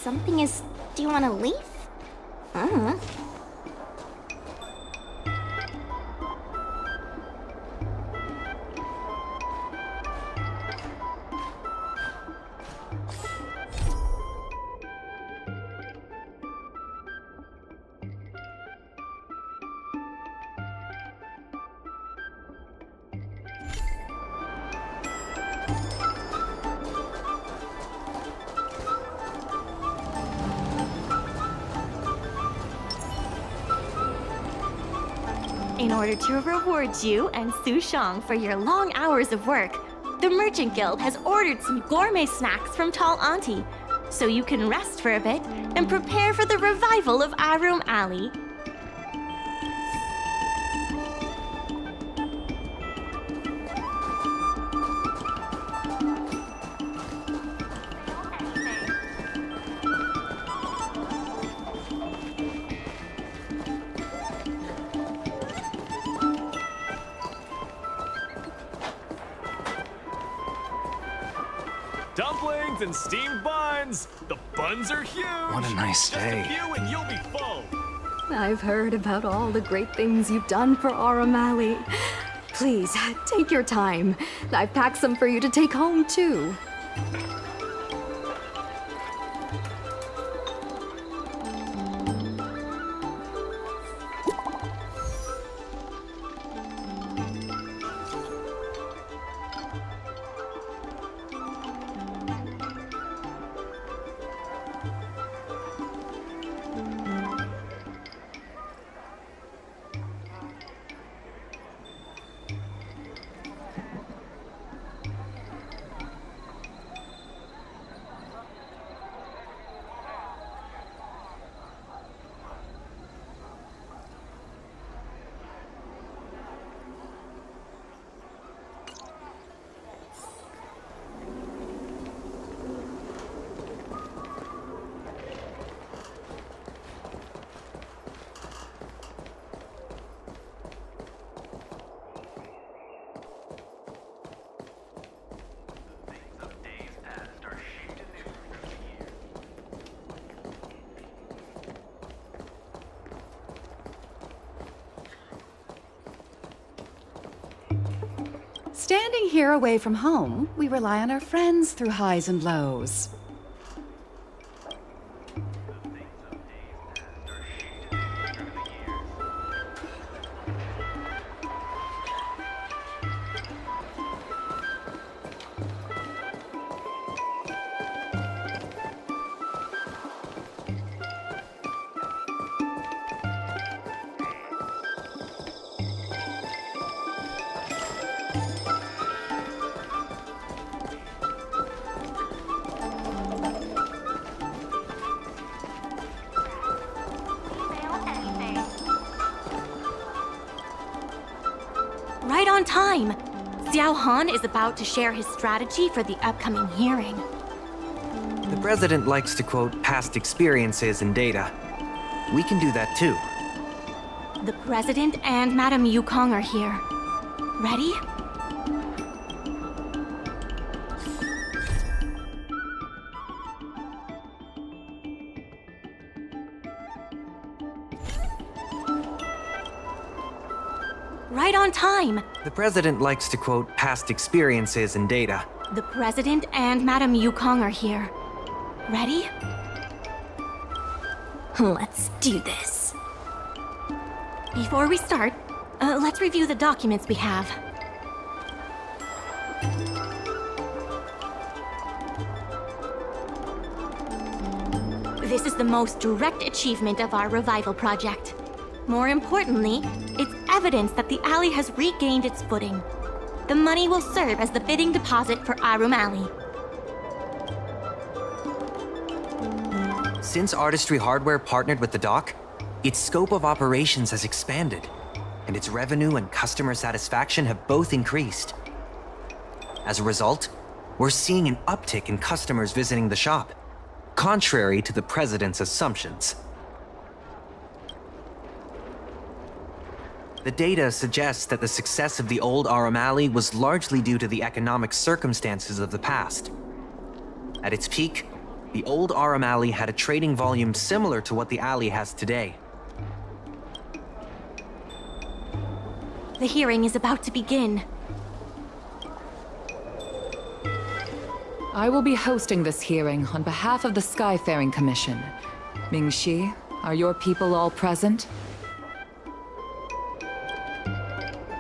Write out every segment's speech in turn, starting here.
Something is due on a leaf? Uh-huh. In order to reward you and Su Shang for your long hours of work, the Merchant Guild has ordered some gourmet snacks from Tall Auntie, so you can rest for a bit and prepare for the revival of Arum Alley. Dumplings and steamed buns! The buns are huge! What a nice day. Just a few and you'll be full! I've heard about all the great things you've done for Arum Alley. Please, take your time. I've packed some for you to take home, too. Standing here away from home, we rely on our friends through highs and lows. Right on time! Xiao Han is about to share his strategy for the upcoming hearing. The president likes to quote past experiences and data. We can do that too. The president and Madame Yukong are here. Ready? Right on time! The president likes to quote past experiences and data. The president and Madame Yukong are here. Ready? Let's do this. Before we start, let's review the documents we have. This is the most direct achievement of our revival project. More importantly, it's evidence that the alley has regained its footing. The money will serve as the bidding deposit for Arum Alley. Since Artistry Hardware partnered with the dock, its scope of operations has expanded, and its revenue and customer satisfaction have both increased. As a result, we're seeing an uptick in customers visiting the shop, contrary to the president's assumptions. The data suggests that the success of the old Arum Alley was largely due to the economic circumstances of the past. At its peak, The old Aram Alley had a trading volume similar to what the alley has today. The hearing is about to begin. I will be hosting this hearing on behalf of the Skyfaring Commission. Ming-Shi, are your people all present?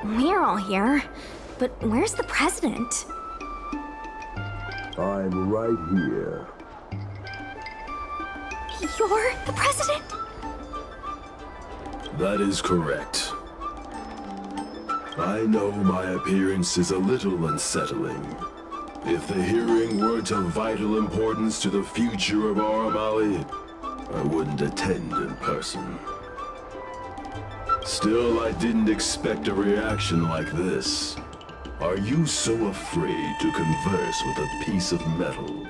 We're all here, but where's the president? I'm right here. You're the president? That is correct. I know my appearance is a little unsettling. If the hearing weren't of vital importance to the future of Aram Alley, I wouldn't attend in person. Still, I didn't expect a reaction like this. Are you so afraid to converse with a piece of metal?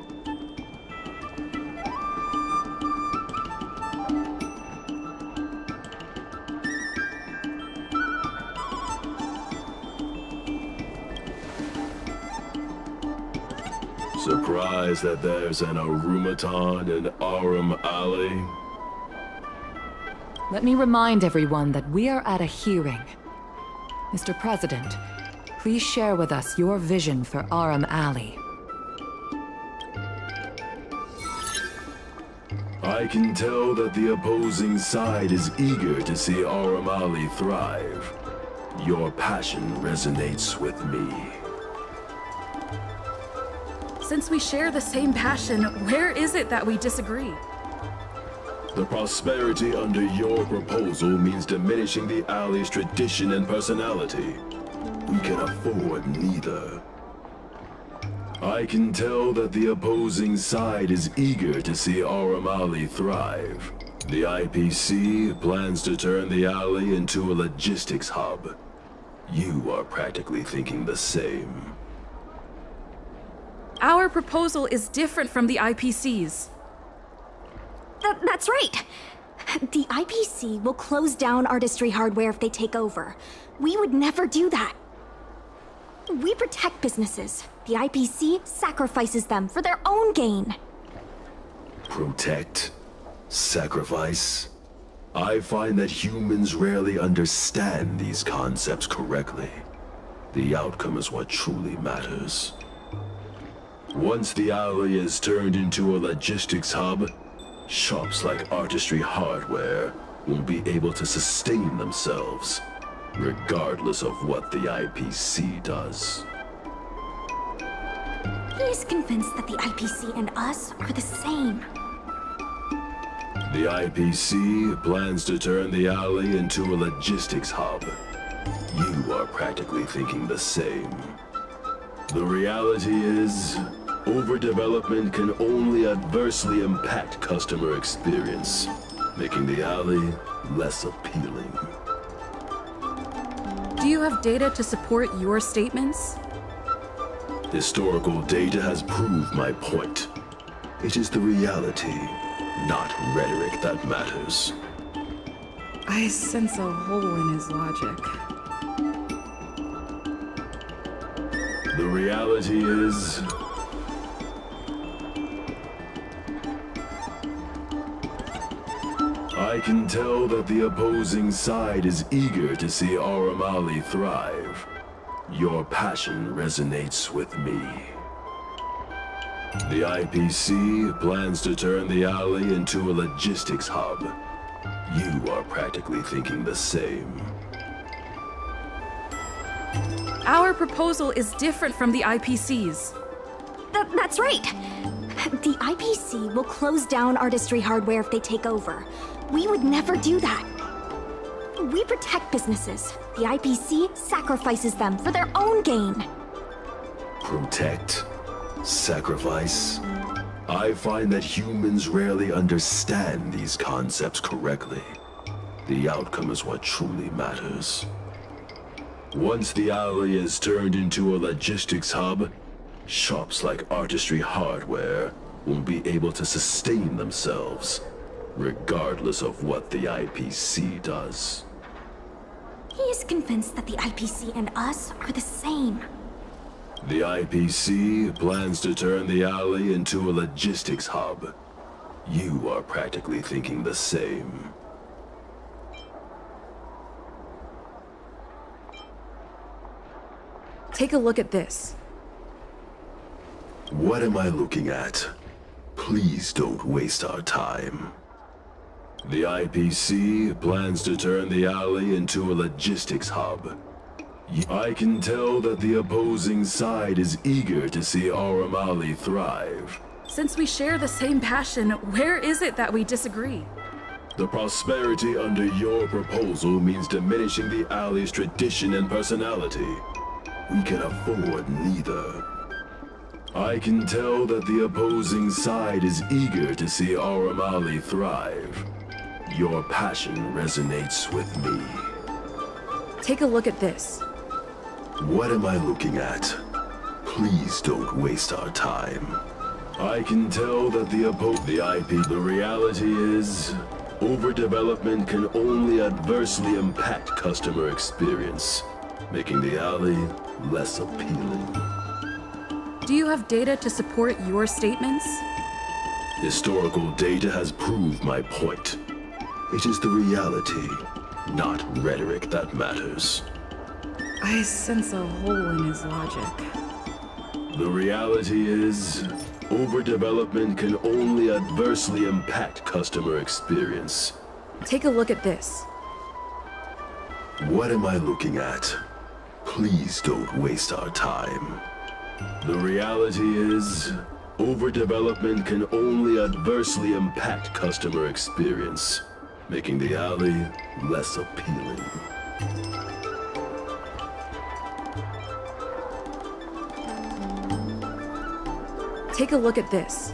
Surprised that there's an Arumaton in Aram Alley? Let me remind everyone that we are at a hearing. Mr. President, please share with us your vision for Aram Alley. I can tell that the opposing side is eager to see Aram Alley thrive. Your passion resonates with me. Since we share the same passion, where is it that we disagree? The prosperity under your proposal means diminishing the alley's tradition and personality. We can afford neither. I can tell that the opposing side is eager to see Aram Alley thrive. The IPC plans to turn the alley into a logistics hub. You are practically thinking the same. Our proposal is different from the IPC's. That's right. The IPC will close down Artistry Hardware if they take over. We would never do that. We protect businesses. The IPC sacrifices them for their own gain. Protect? Sacrifice? I find that humans rarely understand these concepts correctly. The outcome is what truly matters. Once the alley is turned into a logistics hub, shops like Artistry Hardware will be able to sustain themselves, regardless of what the IPC does. He is convinced that the IPC and us are the same. The IPC plans to turn the alley into a logistics hub. You are practically thinking the same. The reality is, overdevelopment can only adversely impact customer experience, making the alley less appealing. Do you have data to support your statements? Historical data has proved my point. It is the reality, not rhetoric, that matters. I sense a hole in his logic. The reality is, I can tell that the opposing side is eager to see Aram Alley thrive. Your passion resonates with me. The IPC plans to turn the alley into a logistics hub. You are practically thinking the same. Our proposal is different from the IPC's. That's right. The IPC will close down Artistry Hardware if they take over. We would never do that. We protect businesses. The IPC sacrifices them for their own gain. Protect? Sacrifice? I find that humans rarely understand these concepts correctly. The outcome is what truly matters. Once the alley is turned into a logistics hub, shops like Artistry Hardware will be able to sustain themselves, regardless of what the IPC does. He is convinced that the IPC and us are the same. The IPC plans to turn the alley into a logistics hub. You are practically thinking the same. Take a look at this. What am I looking at? Please don't waste our time. The IPC plans to turn the alley into a logistics hub. I can tell that the opposing side is eager to see Aramali thrive. Since we share the same passion, where is it that we disagree? The prosperity under your proposal means diminishing the alley's tradition and personality. We can afford neither. I can tell that the opposing side is eager to see Aramali thrive. Your passion resonates with me. Take a look at this. What am I looking at? Please don't waste our time. I can tell that the reality is, overdevelopment can only adversely impact customer experience, making the alley less appealing. Do you have data to support your statements? Historical data has proved my point. It is the reality, not rhetoric, that matters. I sense a hole in his logic. The reality is, overdevelopment can only adversely impact customer experience. Take a look at this. What am I looking at? Please don't waste our time. The reality is, overdevelopment can only adversely impact customer experience, making the alley less appealing. Take a look at this.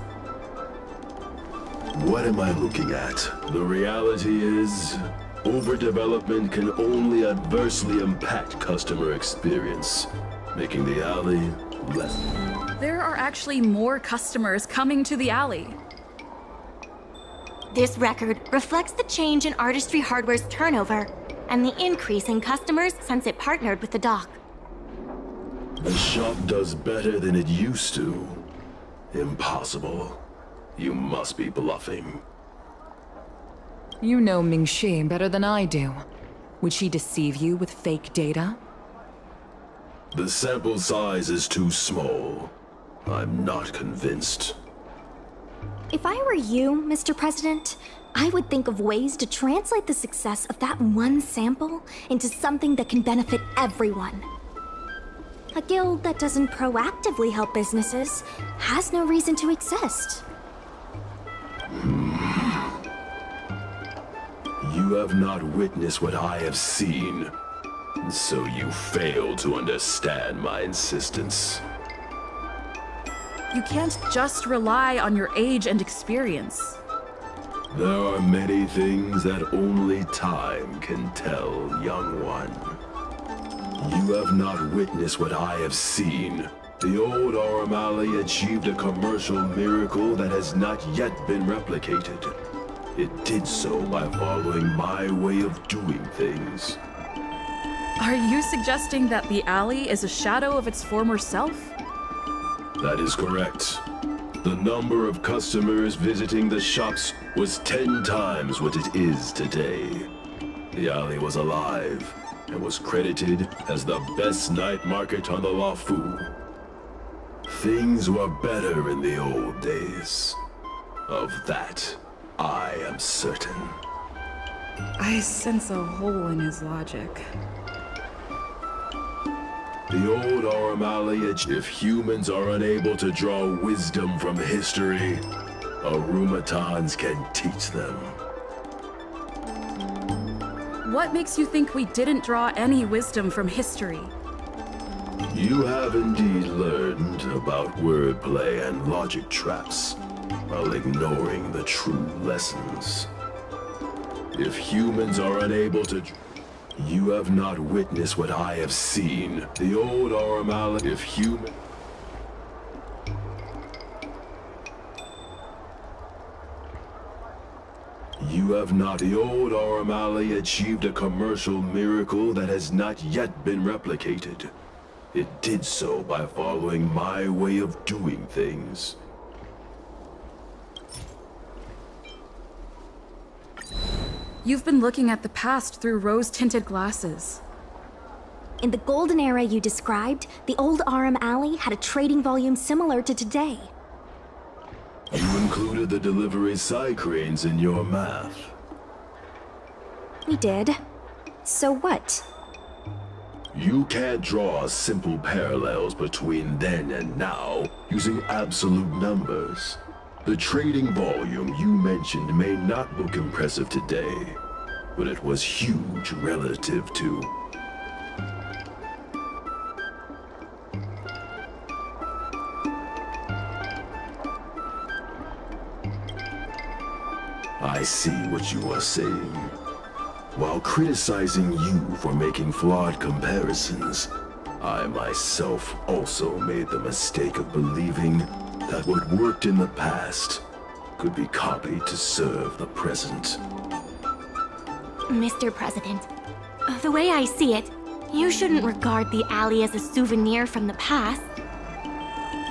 What am I looking at? The reality is, overdevelopment can only adversely impact customer experience, making the alley less. There are actually more customers coming to the alley. This record reflects the change in Artistry Hardware's turnover and the increase in customers since it partnered with the dock. The shop does better than it used to. Impossible. You must be bluffing. You know Ming-Shi better than I do. Would she deceive you with fake data? The sample size is too small. I'm not convinced. If I were you, Mr. President, I would think of ways to translate the success of that one sample into something that can benefit everyone. A guild that doesn't proactively help businesses has no reason to exist. You have not witnessed what I have seen, so you fail to understand my insistence. You can't just rely on your age and experience. There are many things that only time can tell, young one. You have not witnessed what I have seen. The old Aramali achieved a commercial miracle that has not yet been replicated. It did so by following my way of doing things. Are you suggesting that the alley is a shadow of its former self? That is correct. The number of customers visiting the shops was 10 times what it is today. The alley was alive and was credited as the best night market on the Lafu. Things were better in the old days. Of that, I am certain. I sense a hole in his logic. The old Aramali, if humans are unable to draw wisdom from history, Arumatans can teach them. What makes you think we didn't draw any wisdom from history? You have indeed learned about wordplay and logic traps, while ignoring the true lessons. If humans are unable to... You have not witnessed what I have seen. The old Aramali, if human... You have not. The old Aramali achieved a commercial miracle that has not yet been replicated. It did so by following my way of doing things. You've been looking at the past through rose-tinted glasses. In the golden era you described, the old Aram Alley had a trading volume similar to today. You included the delivery side cranes in your math. We did. So what? You can't draw simple parallels between then and now using absolute numbers. The trading volume you mentioned may not look impressive today, but it was huge relative to... I see what you are saying. While criticizing you for making flawed comparisons, I myself also made the mistake of believing that what worked in the past could be copied to serve the present. Mr. President, the way I see it, you shouldn't regard the alley as a souvenir from the past.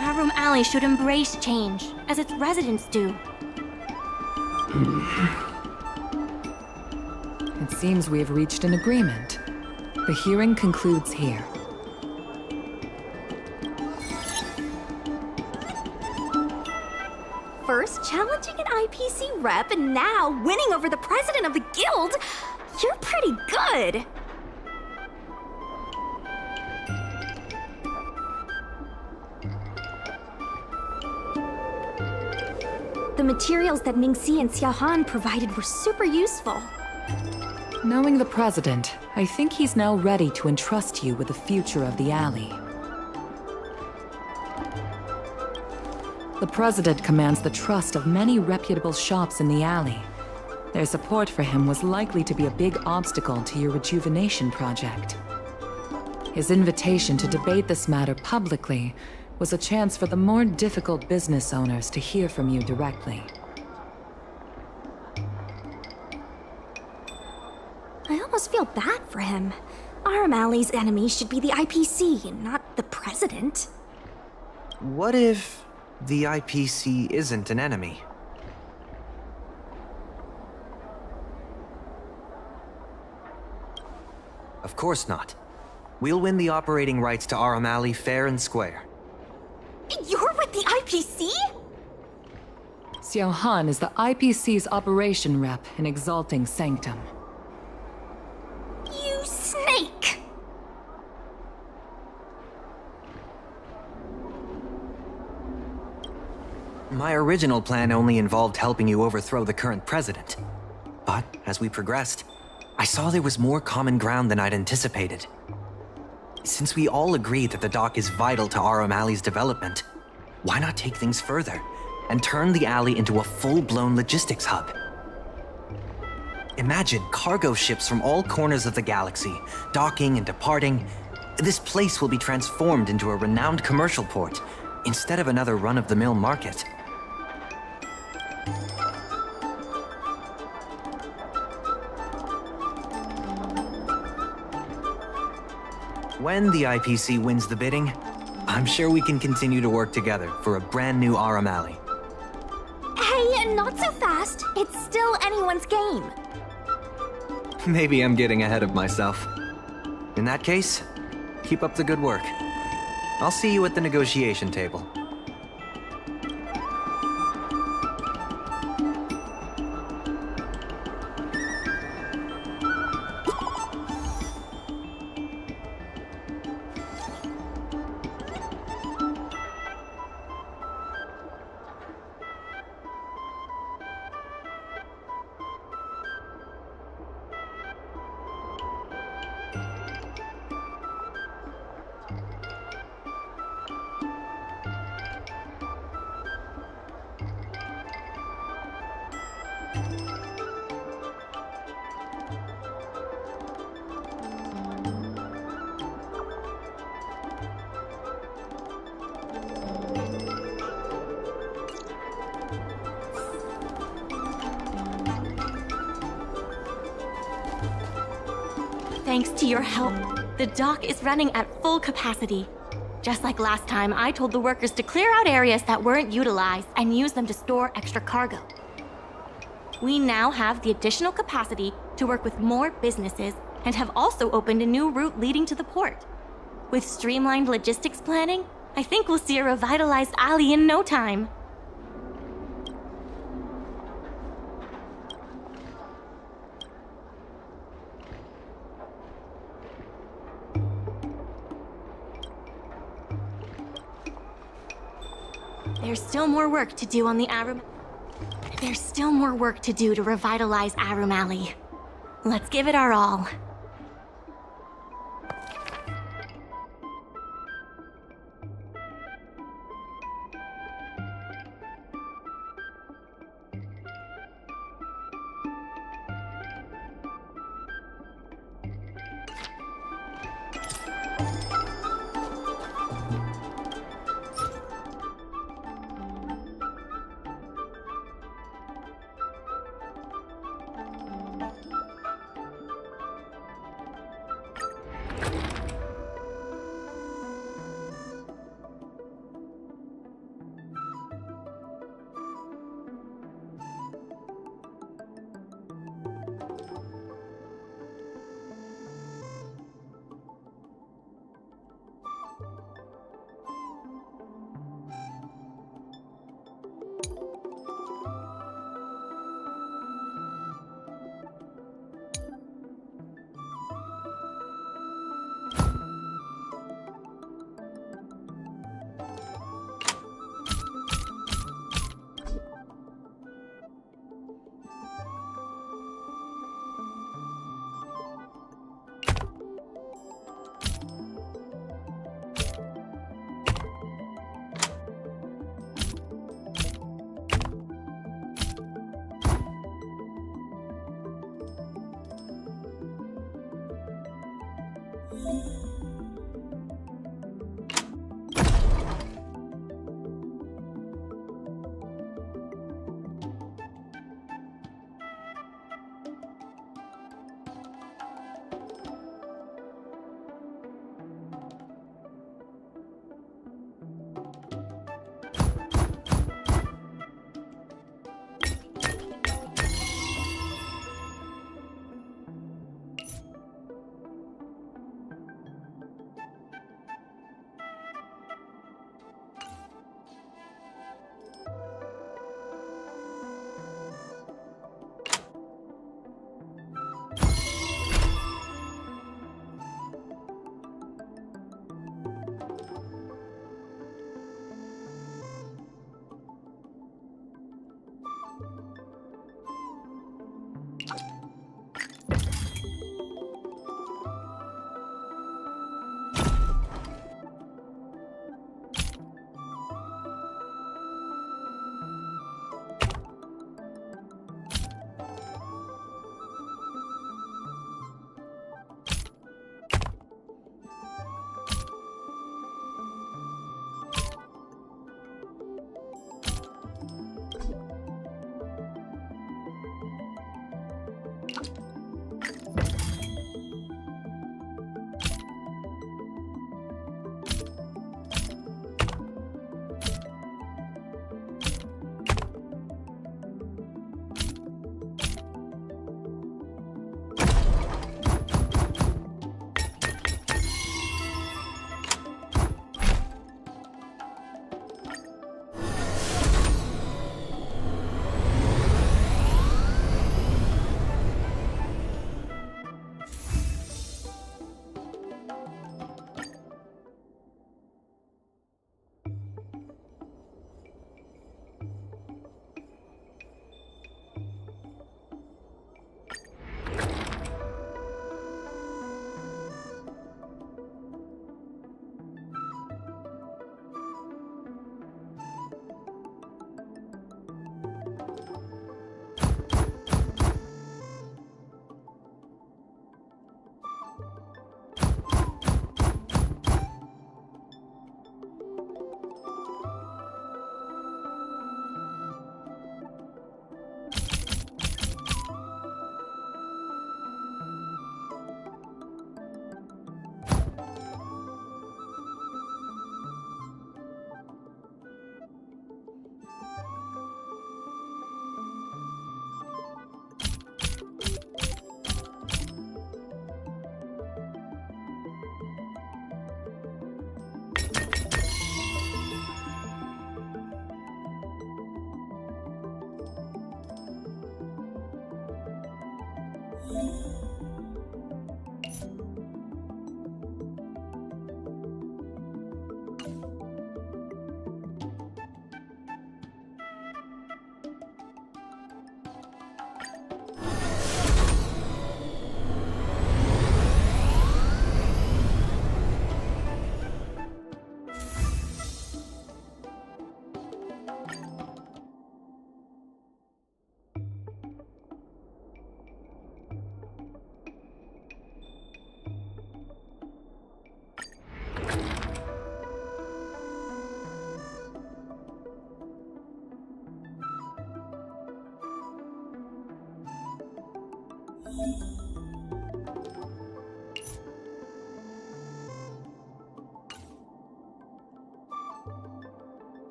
Aram Alley should embrace change, as its residents do. It seems we have reached an agreement. The hearing concludes here. First challenging an IPC rep and now winning over the president of the guild? You're pretty good! The materials that Ningxi and Xiaohan provided were super useful. Knowing the President, I think he's now ready to entrust you with the future of the alley. The President commands the trust of many reputable shops in the alley. Their support for him was likely to be a big obstacle to your rejuvenation project. His invitation to debate this matter publicly was a chance for the more difficult business owners to hear from you directly. I almost feel bad for him. Aram Alley's enemy should be the IPC, not the president. What if the IPC isn't an enemy? Of course not. We'll win the operating rights to Aram Alley fair and square. You're with the IPC? Xiaohan is the IPC's operation rep in Exalting Sanctum. You snake! My original plan only involved helping you overthrow the current president. But as we progressed, I saw there was more common ground than I'd anticipated. Since we all agree that the dock is vital to Aram Alley's development, why not take things further and turn the alley into a full-blown logistics hub? Imagine cargo ships from all corners of the galaxy, docking and departing. This place will be transformed into a renowned commercial port, instead of another run-of-the-mill market. When the IPC wins the bidding, I'm sure we can continue to work together for a brand new Aram Alley. Hey, not so fast. It's still anyone's game. Maybe I'm getting ahead of myself. In that case, keep up the good work. I'll see you at the negotiation table. Thanks to your help, the dock is running at full capacity. Just like last time, I told the workers to clear out areas that weren't utilized and use them to store extra cargo. We now have the additional capacity to work with more businesses and have also opened a new route leading to the port. With streamlined logistics planning, I think we'll see a revitalized alley in no time. There's still more work to do on the There's still more work to do to revitalize Arum Alley. Let's give it our all.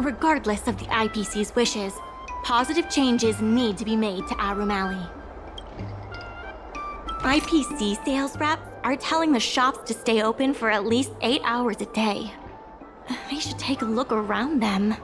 Regardless of the IPC's wishes, positive changes need to be made to Arumali. IPC sales reps are telling the shops to stay open for at least 8 hours a day. They should take a look around them.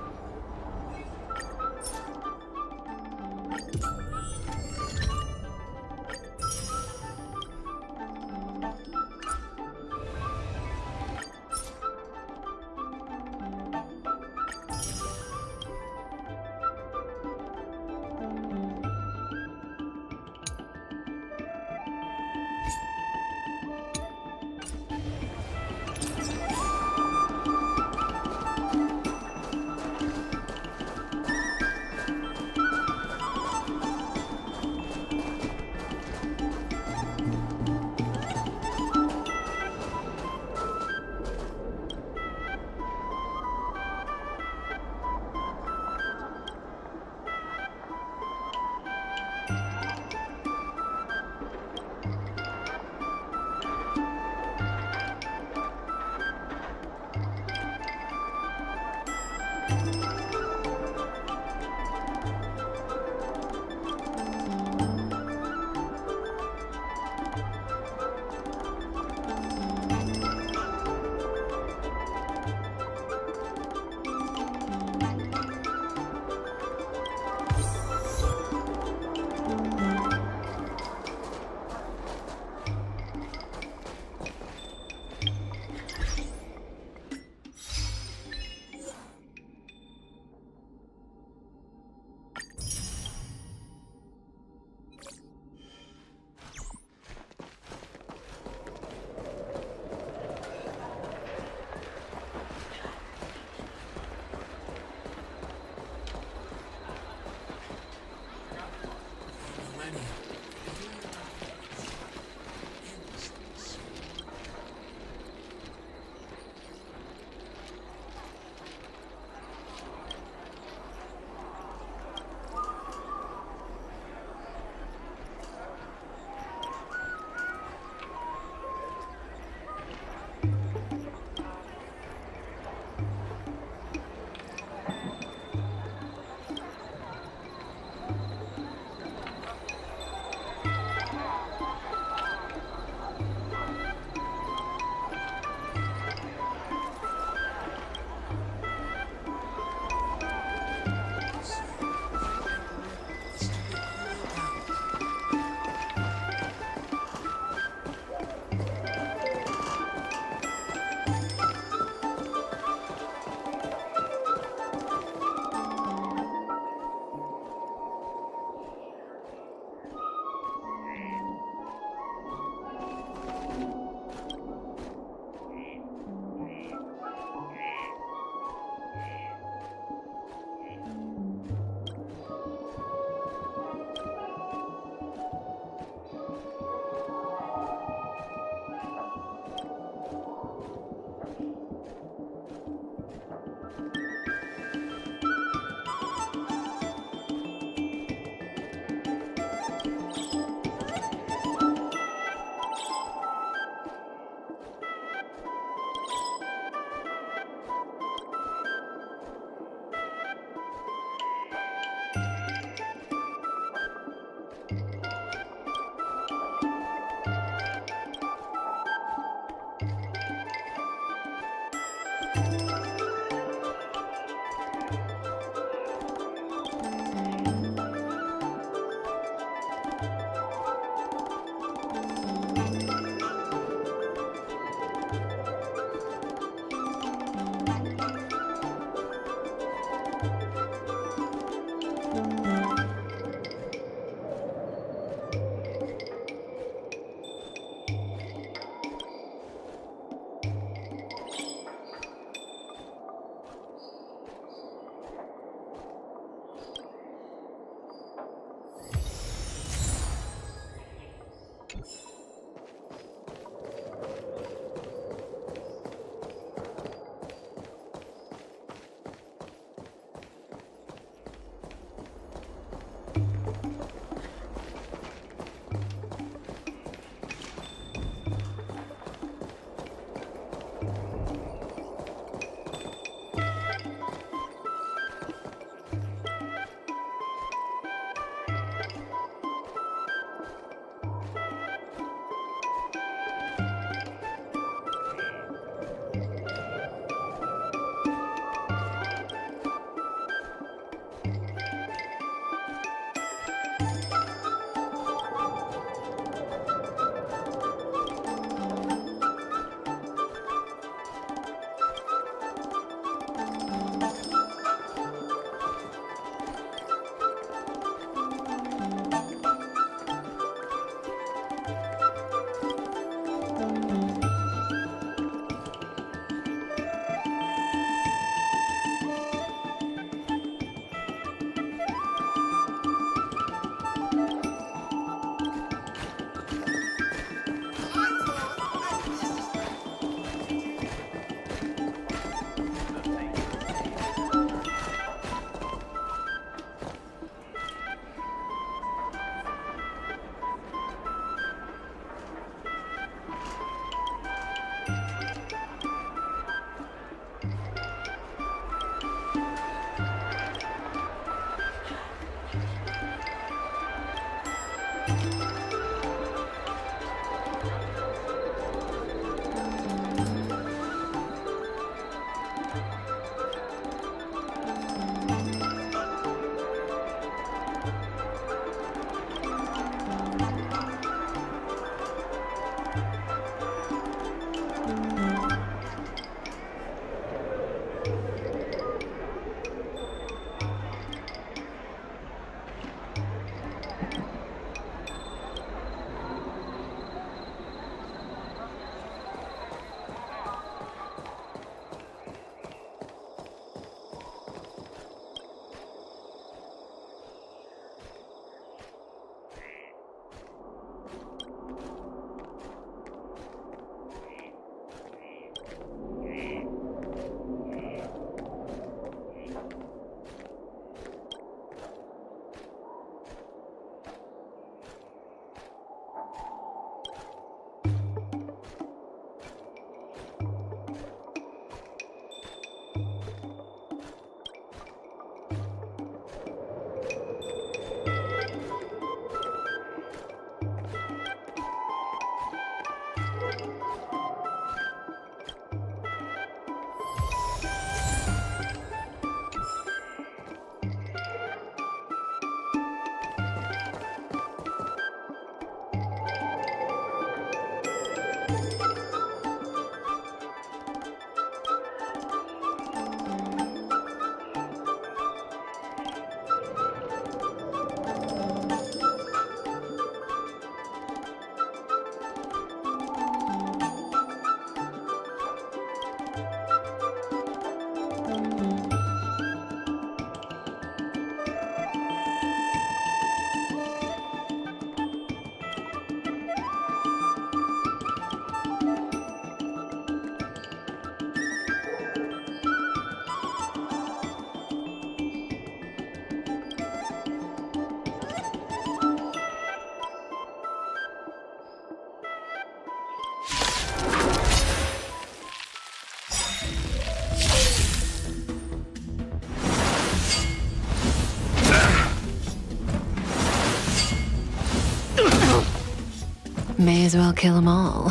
May as well kill them all.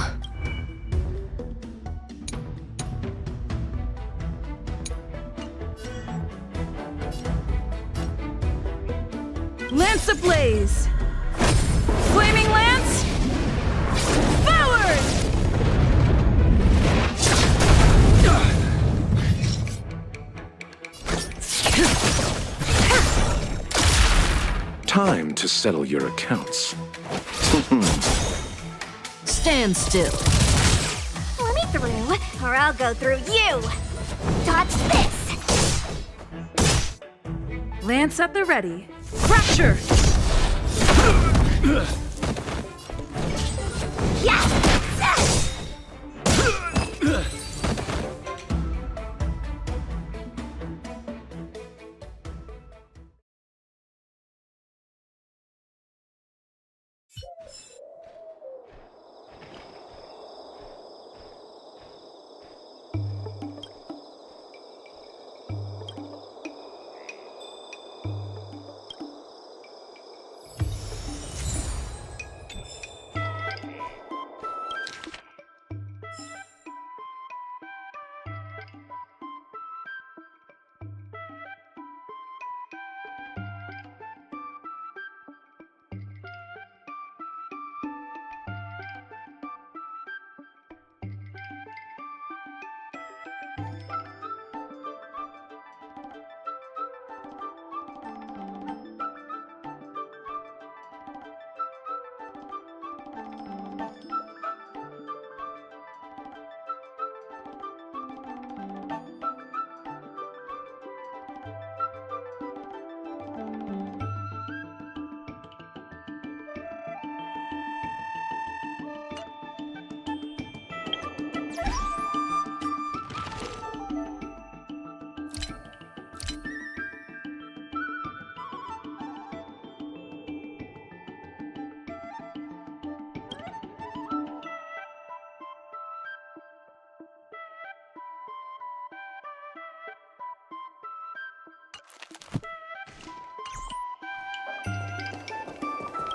Lance ablaze! Flaming lance! Forward! Time to settle your accounts. Stand still. Let me through, or I'll go through you. Dodge this. Lance at the ready. Fracture! Yeah.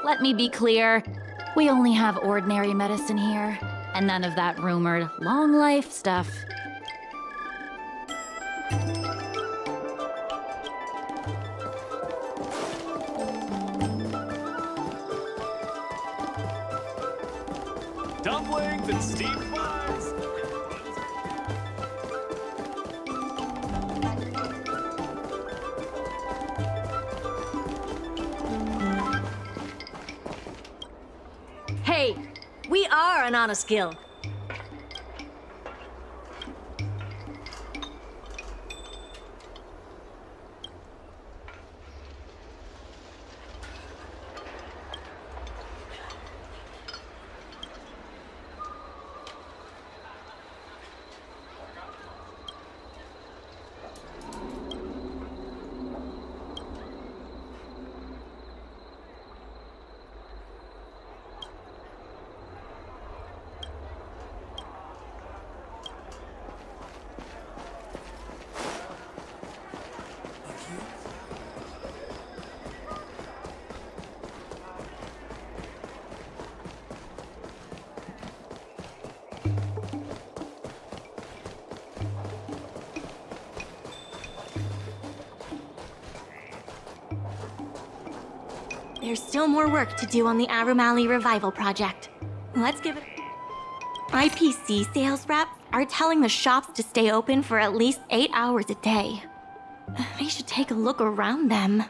Let me be clear. We only have ordinary medicine here, and none of that rumored long life stuff. Dumplings and steamed buns. Hey, we are an honest guild. There's still more work to do on the Arumali Revival Project. Let's give it... IPC sales reps are telling the shops to stay open for at least 8 hours a day. They should take a look around them.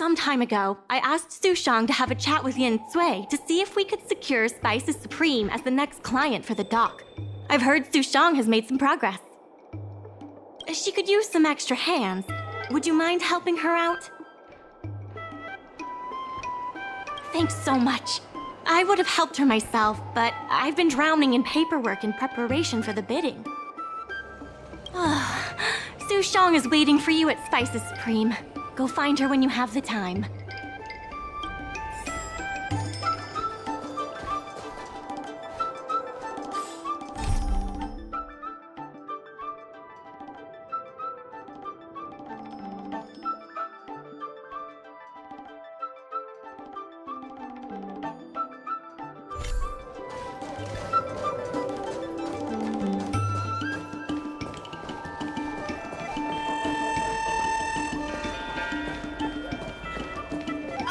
Some time ago, I asked Sushang to have a chat with Yin Sui to see if we could secure Spices Supreme as the next client for the dock. I've heard Sushang has made some progress. She could use some extra hands. Would you mind helping her out? Thanks so much. I would have helped her myself, but I've been drowning in paperwork in preparation for the bidding. Sushang is waiting for you at Spices Supreme. Go find her when you have the time.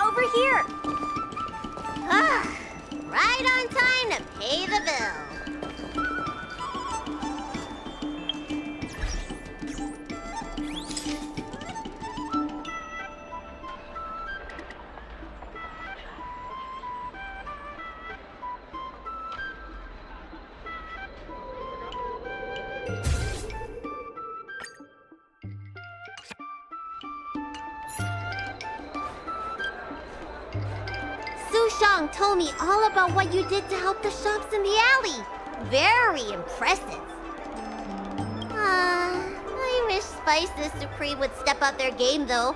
Over here! Right on time to pay the bill. Sushang told me all about what you did to help the shops in the alley. Very impressive. I wish Spices Supreme would step up their game, though.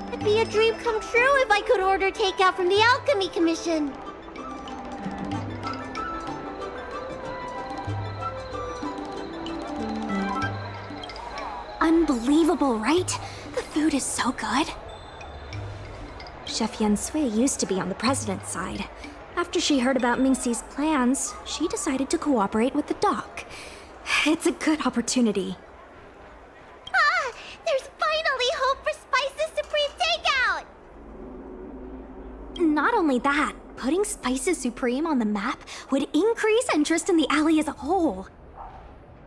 It'd be a dream come true if I could order takeout from the Alchemy Commission. Unbelievable, right? The food is so good. Chef Yen Sui used to be on the president's side. After she heard about Mingxi's plans, she decided to cooperate with the dock. It's a good opportunity. There's finally hope for Spices Supreme takeout! Not only that, putting Spices Supreme on the map would increase interest in the alley as a whole.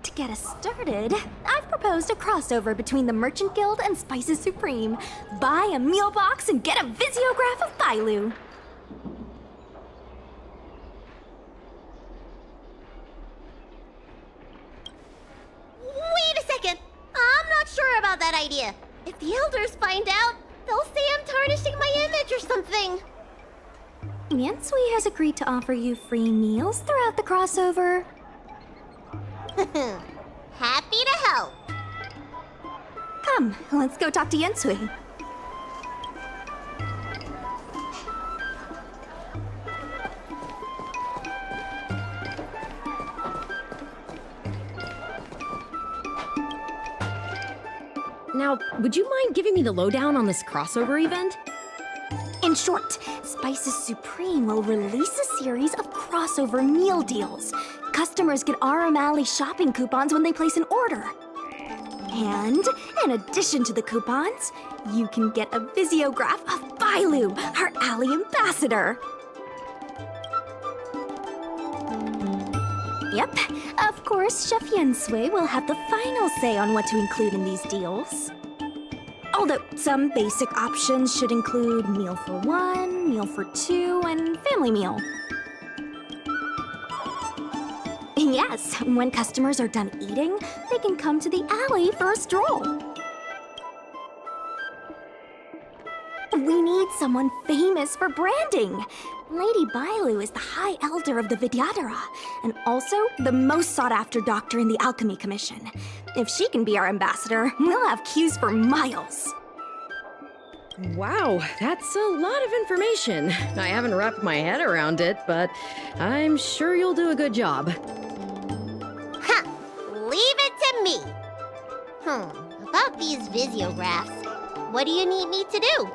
To get us started, I've proposed a crossover between the Merchant Guild and Spices Supreme. Buy a meal box and get a visiograph of Bailu. Wait a second! I'm not sure about that idea. If the elders find out, they'll say I'm tarnishing my image or something. Yen Sui has agreed to offer you free meals throughout the crossover. Happy to help. Come, let's go talk to Yen Sui. Now, would you mind giving me the lowdown on this crossover event? In short, Spices Supreme will release a series of crossover meal deals. Customers get Aramali shopping coupons when they place an order. And in addition to the coupons, you can get a visiograph of Bailu, our alley ambassador. Yep, of course, Chef Yen Sui will have the final say on what to include in these deals. Although some basic options should include meal for one, meal for two, and family meal. Yes, when customers are done eating, they can come to the alley for a stroll. We need someone famous for branding. Lady Bailu is the High Elder of the Vidyadhara, and also the most sought-after doctor in the Alchemy Commission. If she can be our ambassador, we'll have queues for miles. Wow, that's a lot of information. I haven't wrapped my head around it, but I'm sure you'll do a good job. Leave it to me. About these visiographs, what do you need me to do?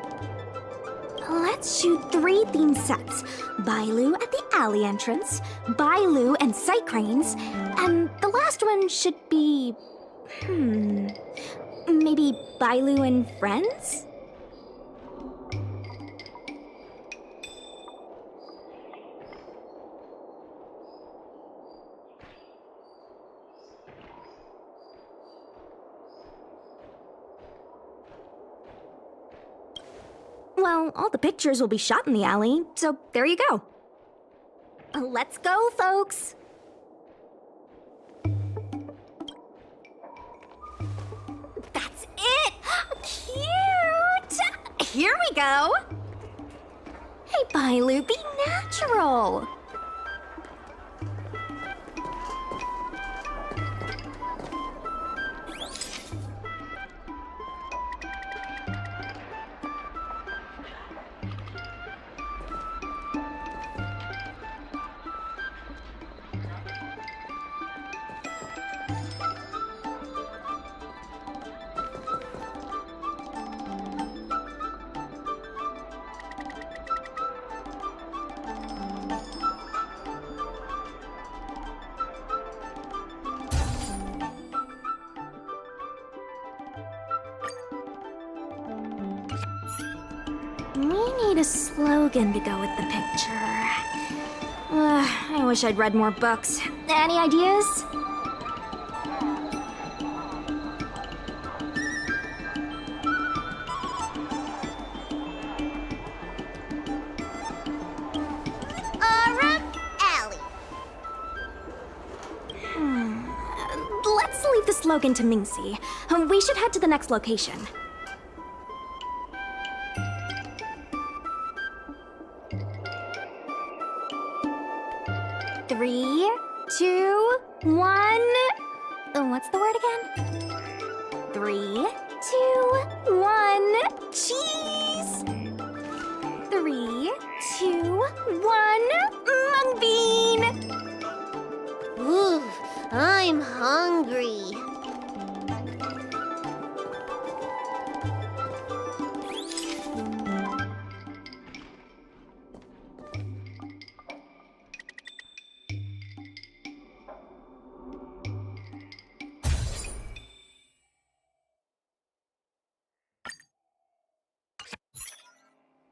Let's shoot 3 theme sets. Bailu at the alley entrance, Bailu and sight cranes, and the last one should be... maybe Bailu and friends? Well, all the pictures will be shot in the alley, so there you go. Let's go, folks! That's it! Cute! Here we go! Hey, Bailu, be natural! We need a slogan to go with the picture. I wish I'd read more books. Any ideas? Alley. Let's leave the slogan to Mingxi. We should head to the next location. Three, two, one. What's the word again? 3, 2, 1. Cheese! 3, 2, 1. Mung bean! Ooh, I'm hungry.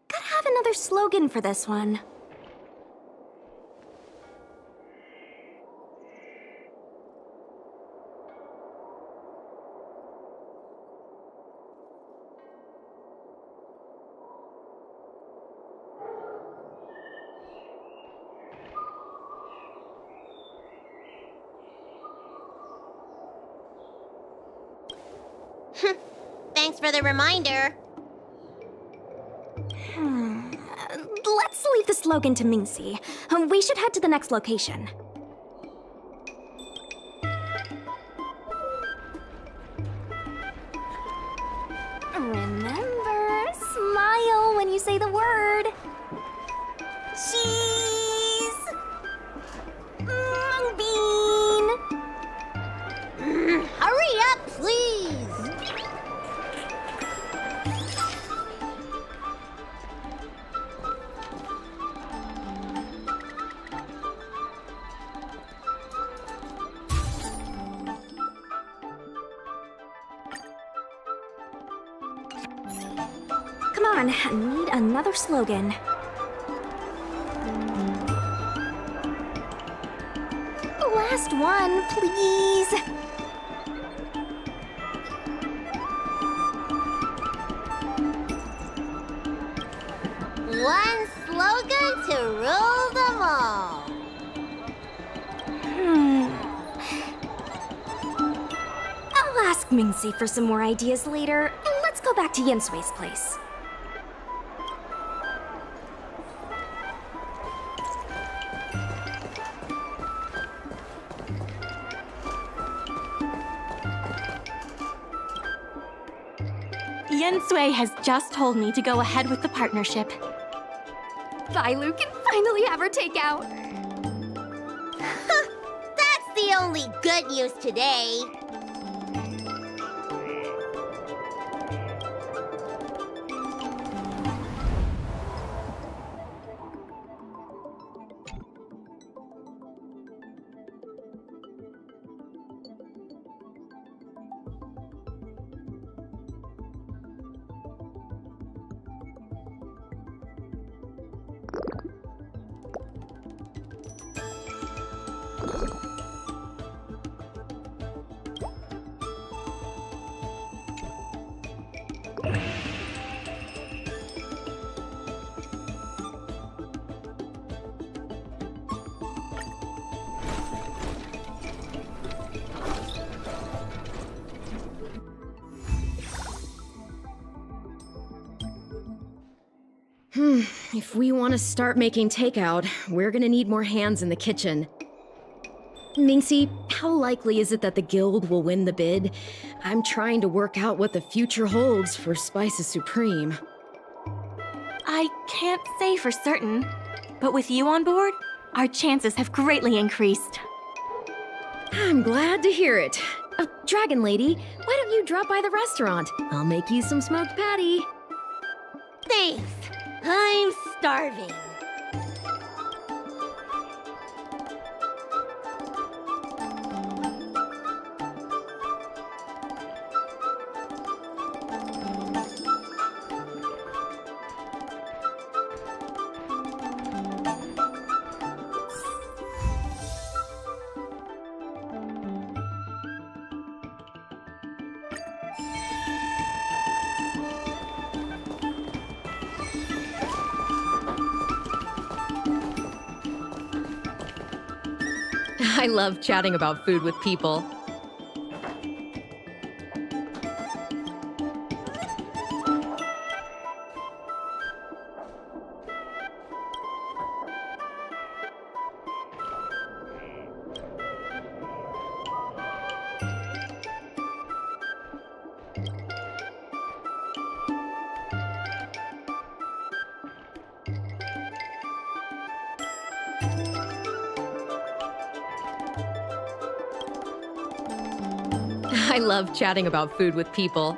Gotta have another slogan for this one. Thanks for the reminder. Let's leave the slogan to Mingxi. We should head to the next location. Remember, smile when you say the word. Cheese! Mung bean! Hurry up, please! Come on, need another slogan. Last one, please. One slogan to rule them all. I'll ask Mingxi for some more ideas later. Let's go back to Yensui's place. Yensui has just told me to go ahead with the partnership. Bailu can finally have her takeout. That's the only good news today. If we want to start making takeout, we're gonna need more hands in the kitchen. Minxie, how likely is it that the guild will win the bid? I'm trying to work out what the future holds for Spices Supreme. I can't say for certain, but with you on board, our chances have greatly increased. I'm glad to hear it. Dragon Lady, why don't you drop by the restaurant? I'll make you some smoked patty. Thanks. I'm starving. I love chatting about food with people. I love chatting about food with people.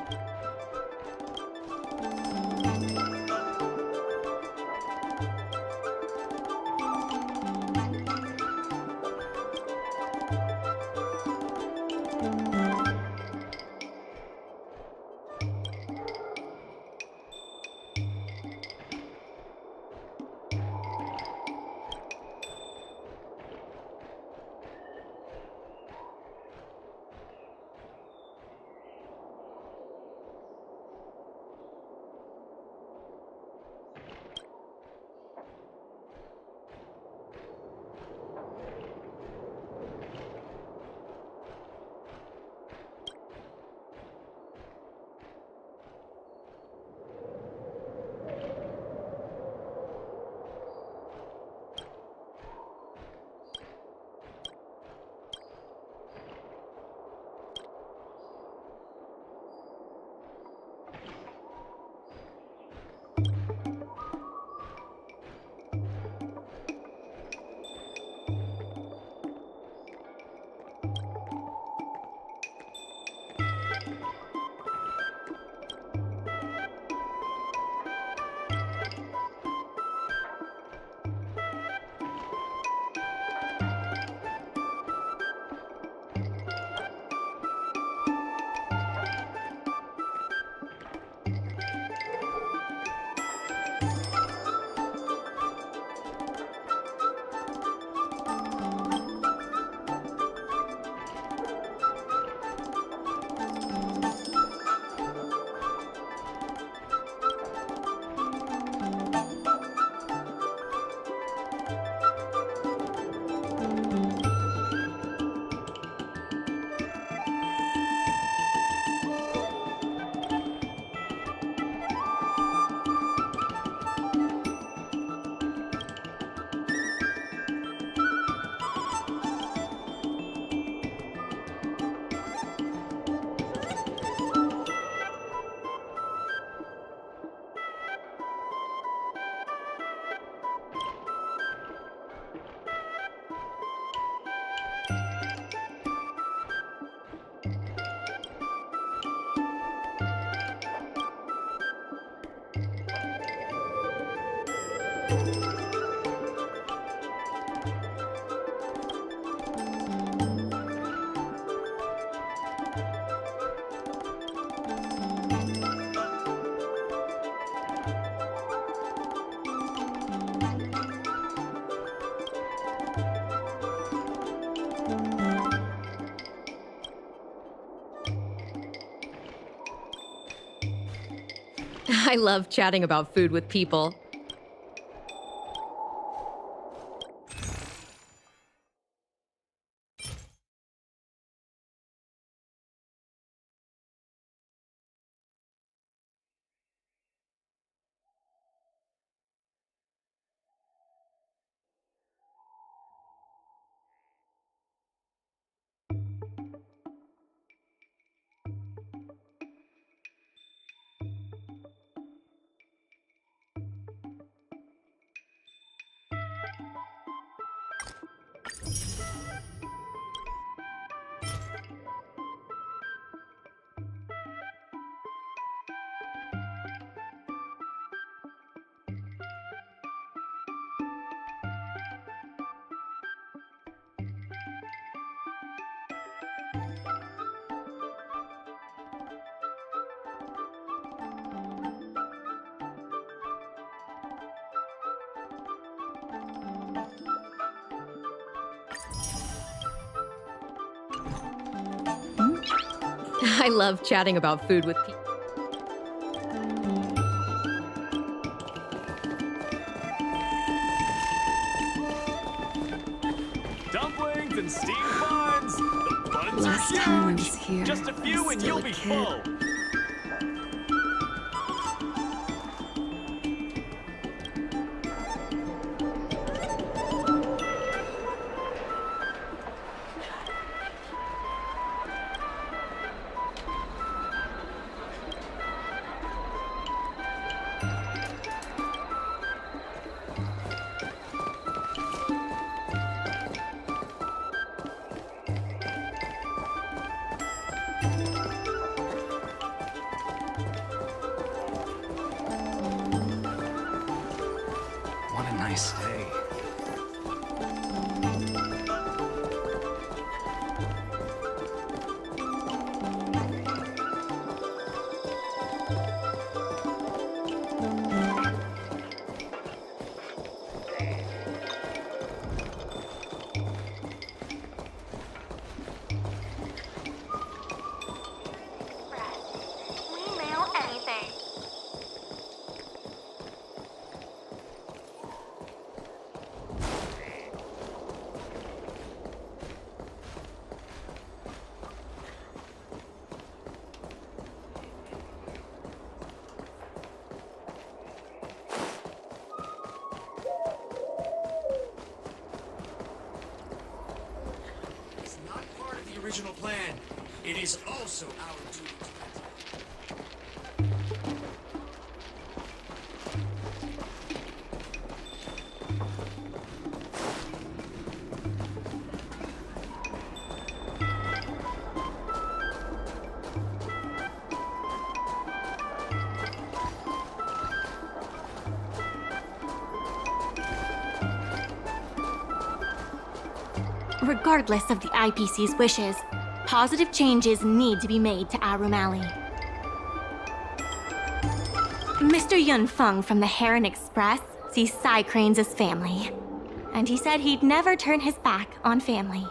I love chatting about food with people. I love chatting about food with people. Dumplings and steamed buns. The buns Last are huge. time I was here, Just a I few was and still you'll a be kid. full. What a nice day. Email anything. It's not part of the original plan. It is also our duty to Regardless of the IPC's wishes, positive changes need to be made to Arumali. Mr. Yun Feng from the Heron Express sees Psy Cranes as family, and he said he'd never turn his back on family.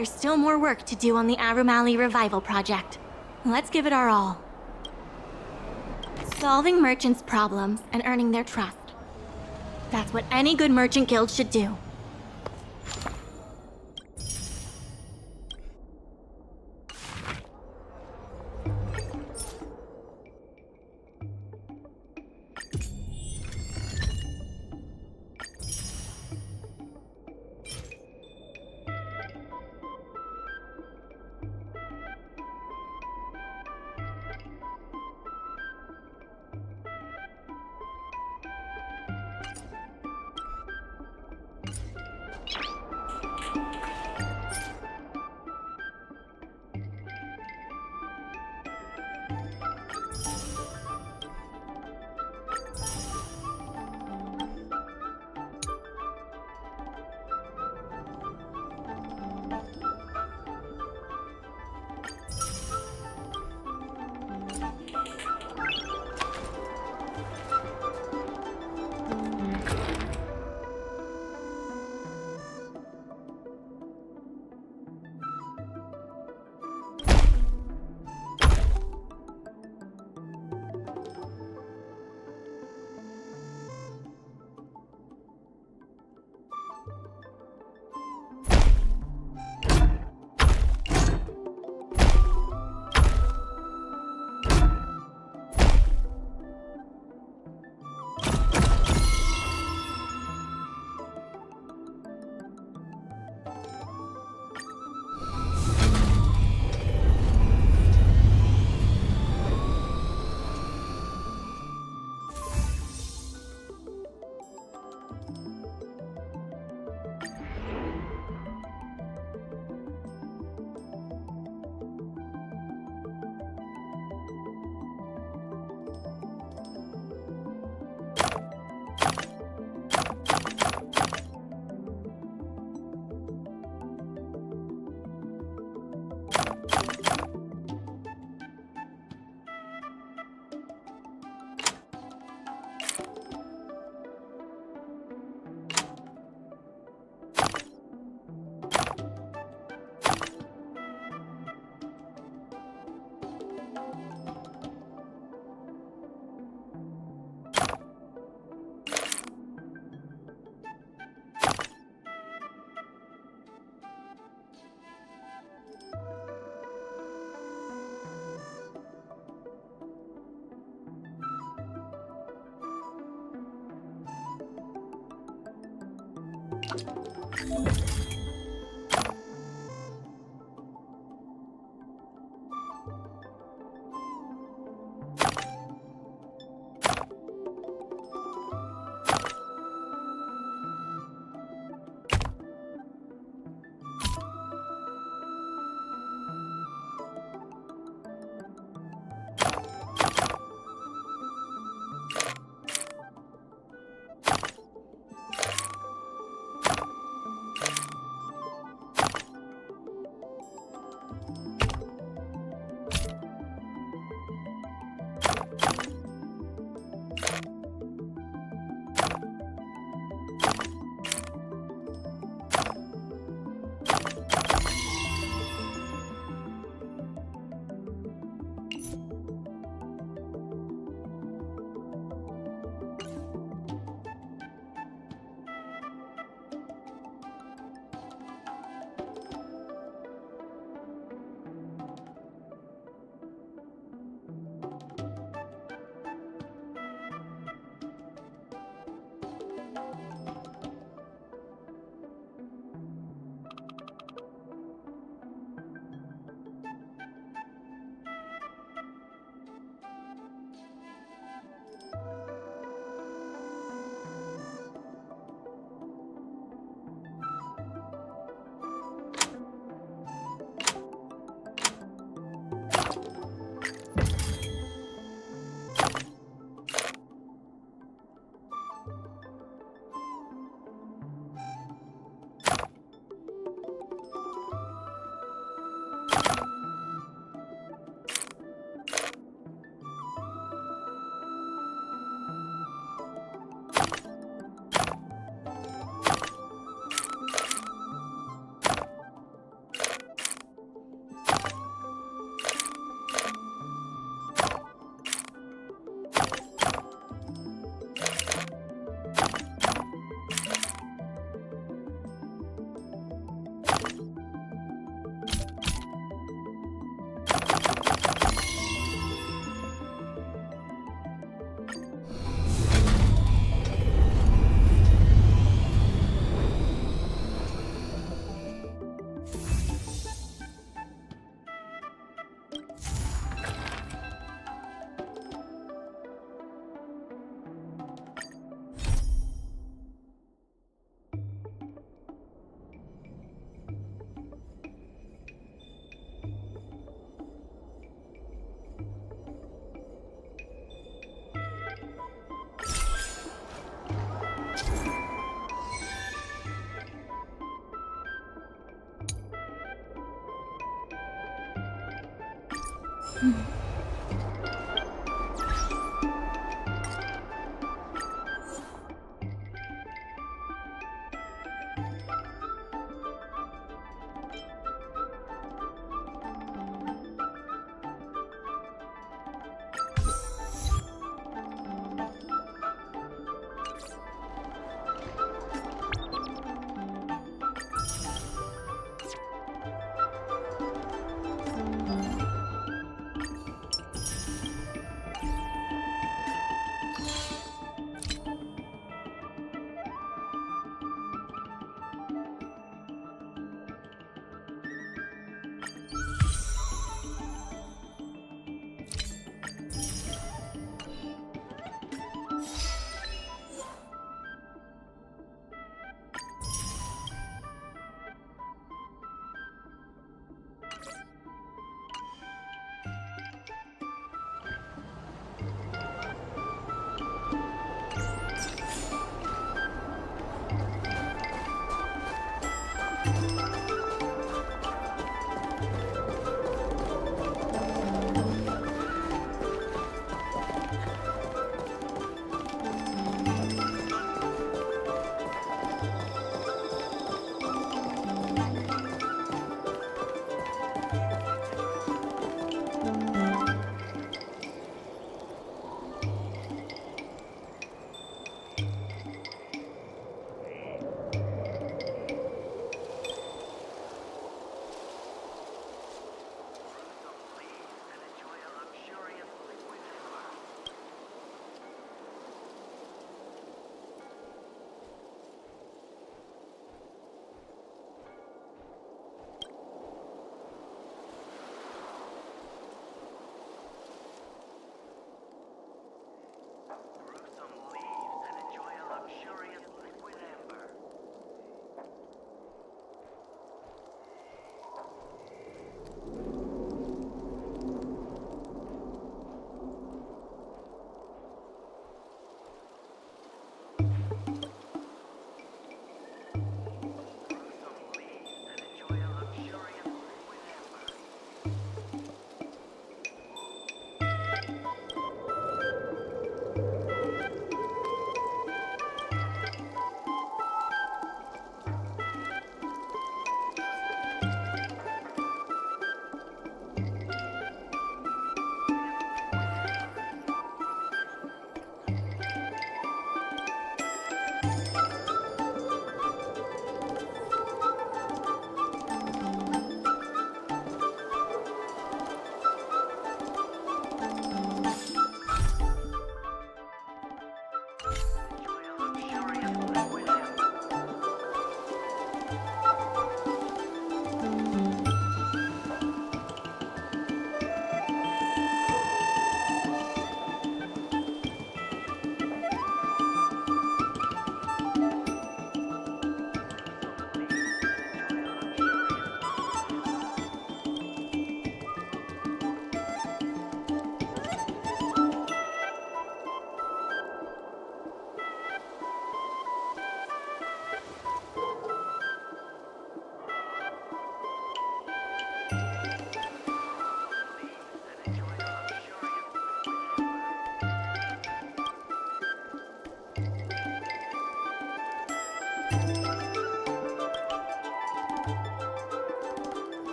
There's still more work to do on the Arumali Revival Project. Let's give it our all. Solving merchants' problems and earning their trust. That's what any good merchant guild should do.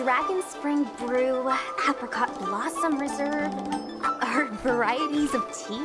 Dragon Spring Brew, Apricot Blossom Reserve, are varieties of tea?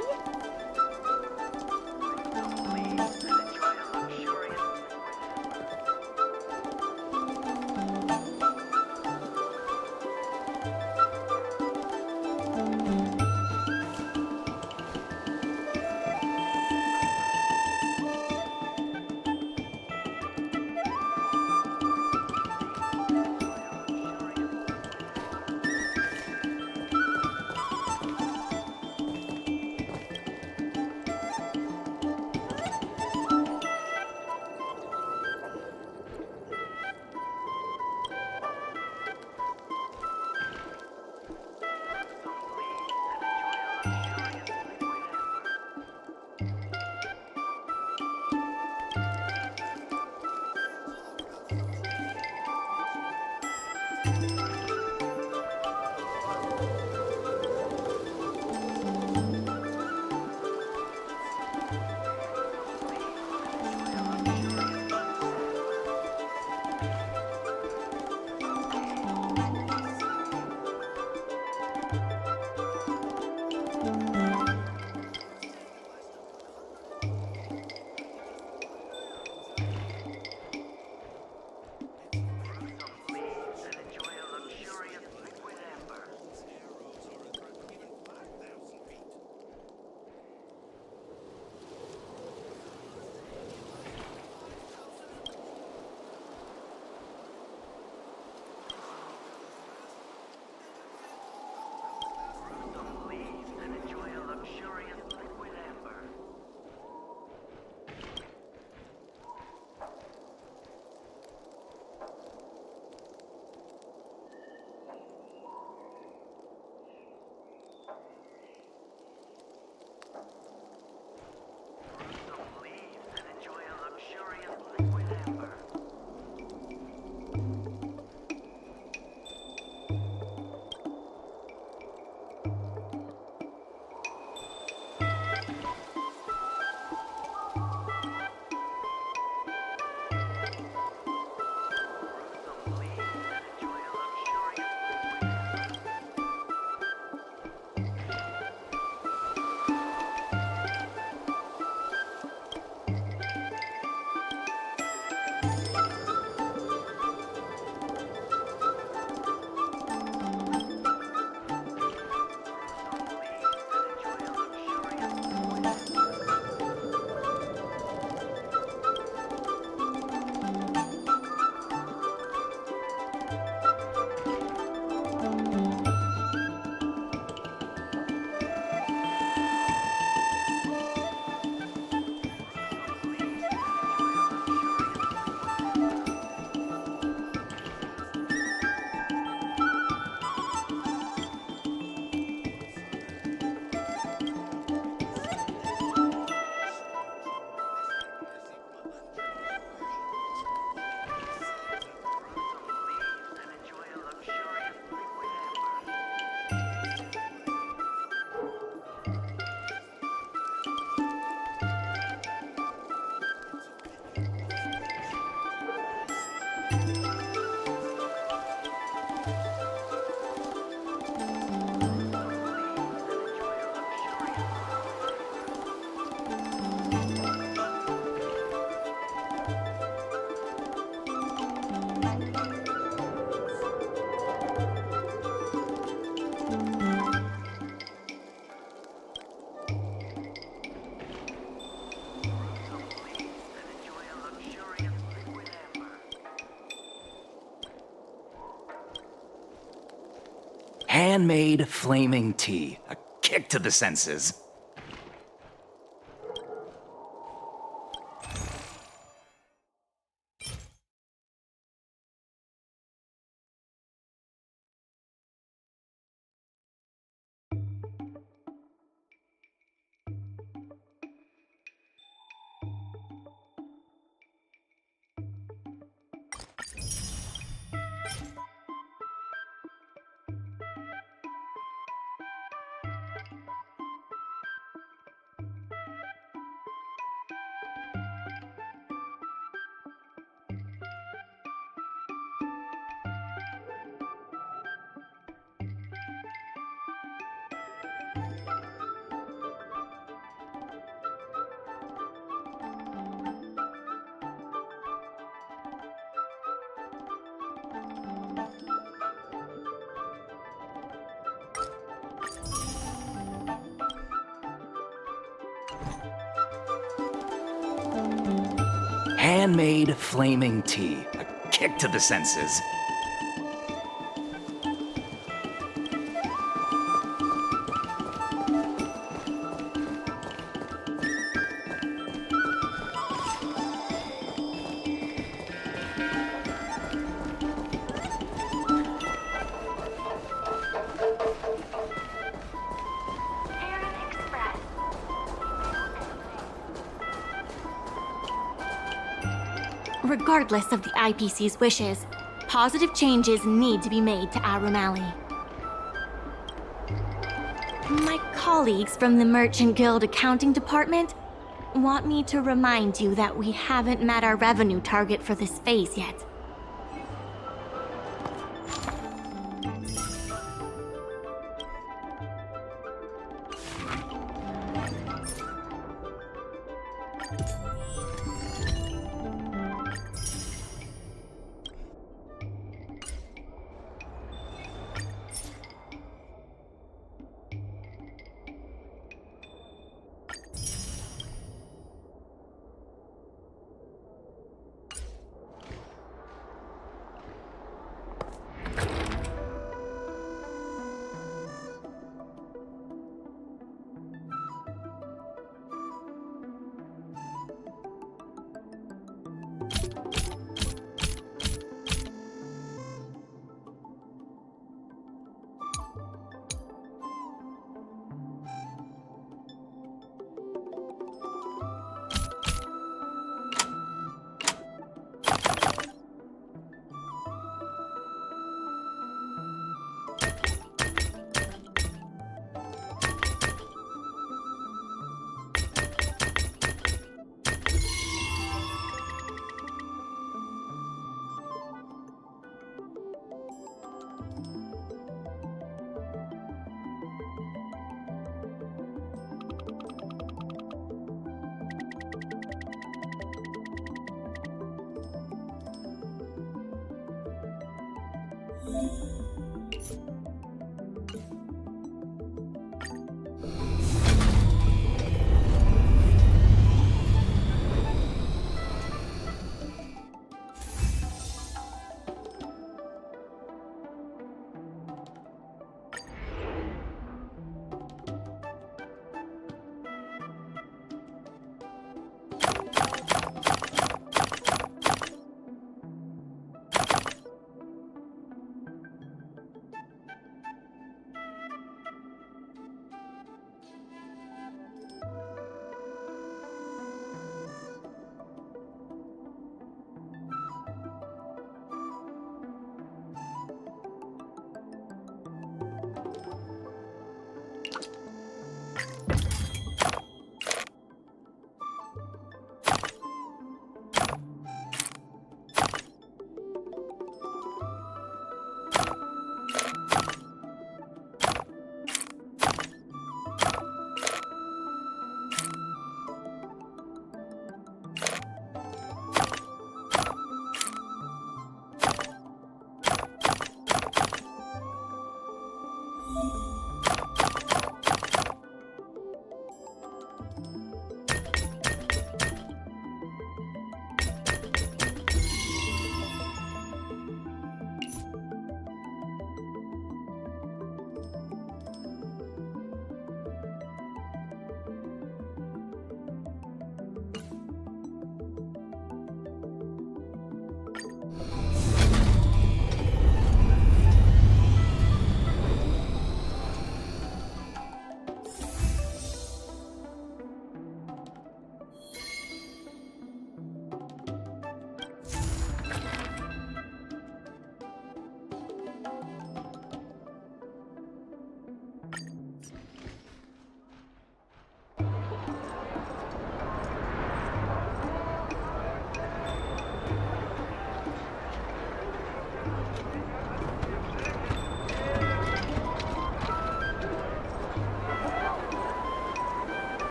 Handmade flaming tea. A kick to the senses. handmade flaming tea. A kick to the senses. Regardless of the IPC's wishes, positive changes need to be made to Arum Alley. My colleagues from the Merchant Guild accounting department want me to remind you that we haven't met our revenue target for this phase yet.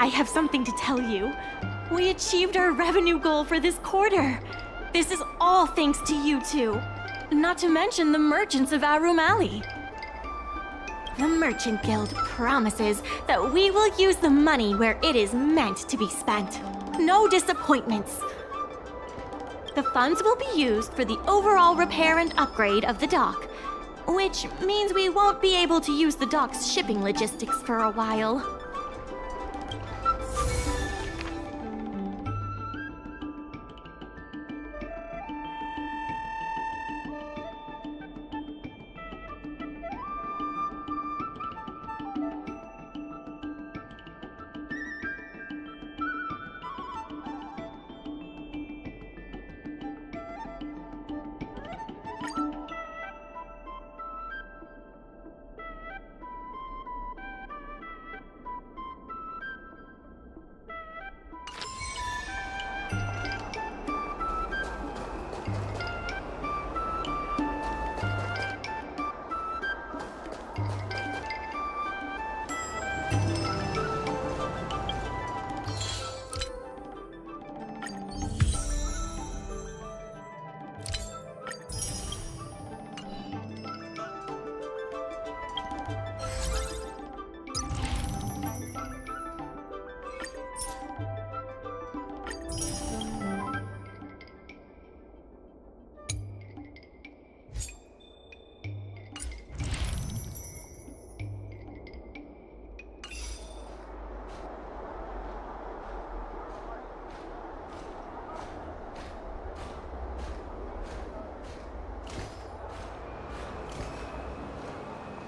I have something to tell you. We achieved our revenue goal for this quarter. This is all thanks to you two. Not to mention the merchants of Arum Alley. The Merchant Guild promises that we will use the money where it is meant to be spent. No disappointments. The funds will be used for the overall repair and upgrade of the dock, which means we won't be able to use the dock's shipping logistics for a while.